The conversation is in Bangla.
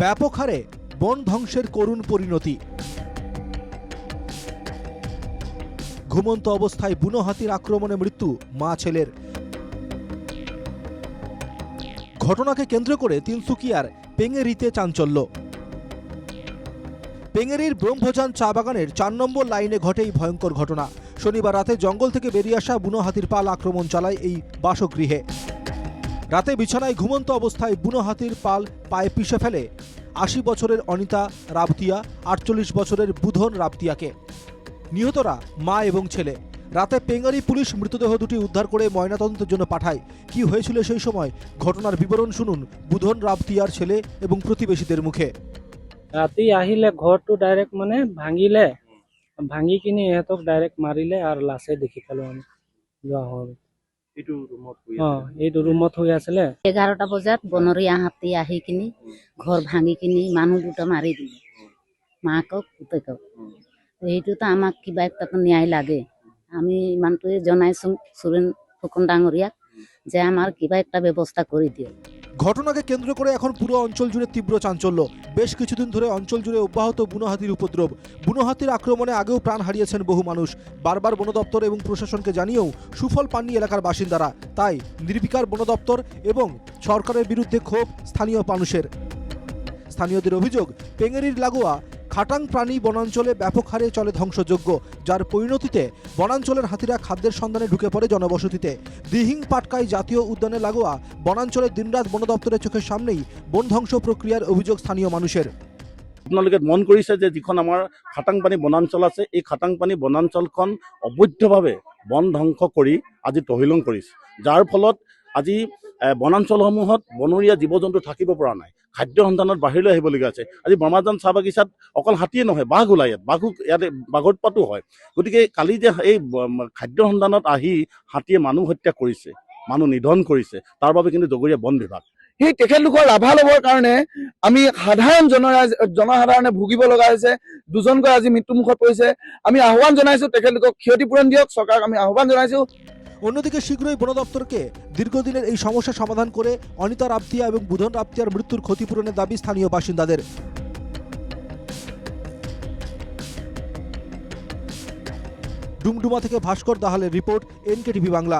ব্যাপক হারে বন ধ্বংসের করুণ পরিণতি। ঘুমন্ত অবস্থায় বুনো হাতির আক্রমণে মৃত্যু মা ছেলের। ঘটনাকে কেন্দ্র করে তিনসুকিয়ার পেঙ্গেরিতে চাঞ্চল্য। পেঙ্গেরির ব্রহ্মজান চা বাগানের ৪ নম্বর লাইনে ঘটে এই ভয়ঙ্কর ঘটনা। শনিবার রাতে জঙ্গল থেকে বেরিয়ে আসা বুনো হাতির পাল আক্রমণ চালায় এই বাসগৃহে। রাতে বিছানায় ঘুমন্ত অবস্থায় বুনো হাতির পাল পায়ে পিষে ফেলে ৮০ বছরের অনিতা রাবতিয়া, ৪৮ বছরের বুধন রাবতিয়াকে। নিহতরা মা এবং ছেলে। রাতে পেঙ্গারি পুলিশ মৃতদেহ দুটি উদ্ধার করে ময়নাতদন্তের জন্য পাঠায়। কি হয়েছিল সেই সময় ঘটনার বিবরণ শুনুন বুধন রাবতিয়ার ছেলে এবং প্রতিবেশীদের মুখে। ৰাতি আহিলে ঘৰটো ডাইৰেক্ট মানে ভাঙিলে, ভাঙি কিনি ইহঁতক ডাইৰেক্ট মাৰিলে আৰু লাছে দেখি পালো আমি যোৱা হ'ল। এইটো ৰুমত হৈ আছিলে। 11টা বজাত বনৰীয়া হাতী আহি কিনি ঘৰ ভাঙি কিনি মানুহ দুটা মাৰি দিলে, মাকক পুতেকক। এইটোতো আমাক কিবা একটা ন্যায় লাগে। আমি ইমানটোৱে জনাইছো সুৰেন ফুকন ডাঙৰীয়াক যে আমাৰ কিবা একটা ব্যৱস্থা কৰি দিয়ক। ঘটনাকে কেন্দ্র করে এখন পুরো অঞ্চল জুড়ে তীব্র চাঞ্চল্য। বেশ কিছুদিন ধরে অঞ্চল জুড়ে অব্যাহত বুনো হাতির উপদ্রব। বুনো হাতির আক্রমণে আগেও প্রাণ হারিয়েছেন বহু মানুষ। বারবার বন দপ্তর এবং প্রশাসনকে জানিয়েও সুফল পাননি এলাকার বাসিন্দারা। তাই নির্বিকার বন দপ্তর এবং সরকারের বিরুদ্ধে ক্ষোভ স্থানীয় মানুষের। স্থানীয়দের অভিযোগ, পেঙ্গেরির লাগোয়া খাটাং প্রাণী বনাঞ্চলে ব্যাপক হারে চলে ধ্বংসযজ্ঞ, যার পরিণতিতে বনাঞ্চলের হাতিরা খাদ্যের সন্ধানে ঢুকে পড়ে জনবসতিতে। দিহিং পাটকাই জাতীয় উদ্যানে লাগোয়া বনাঞ্চলে দিনরাত বন দপ্তরের চোখের সামনেই বন ধ্বংস প্রক্রিয়ার অভিযোগ স্থানীয় মানুষের। আপোনালোকে মন কৰিছে যে যিখন আমাৰ খাটাংপানী বনাঞ্চল আছে, এই খাটাংপানী বনাঞ্চলখন অবৈধভাৱে বন ধ্বংস কৰি আজি তহিলং কৰিছে, যাৰ ফলত আজি বনাঞ্চলসমূহত বনৰীয়া জীৱ জন্তু থাকিব পৰা নাই। খাদ্য সন্ধানত বাহিৰলৈ আহিবলগীয়া আছে। আজি ব্ৰহ্মজান চাহ বাগিচাত অকল হাতীয়ে নহয়, বাঘ ওলাই, ইয়াতে বাঘৰ উৎপাতো হয়। গতিকে কালি যে এই খাদ্য সন্ধানত আহি হাতীয়ে মানুহ হত্যা কৰিছে, মানুহ নিধন কৰিছে, তাৰ বাবে কিন্তু জগৰীয়া বন বিভাগ। সেই তেখেতলোকৰ লাভালাভৰ কাৰণে আমি সাধাৰণ জনসাধাৰণে ভুগিব লগা হৈছে। দুজনকৈ আজি মৃত্যুমুখত পৰিছে। আমি আহ্বান জনাইছো তেখেতলোকক ক্ষতিপূৰণ দিয়ক, চৰকাৰক আমি আহ্বান জনাইছো। অন্যদিকে শীঘ্রই বন দপ্তরকে দীর্ঘদিনের এই সমস্যা সমাধান করে অনিতা রাবতিয়া এবং বুধন রাবতিয়ার মৃত্যুর ক্ষতিপূরণের দাবি স্থানীয় বাসিন্দাদের। ডুমডুমা থেকে ভাস্কর দাহালের রিপোর্ট, NKTV বাংলা।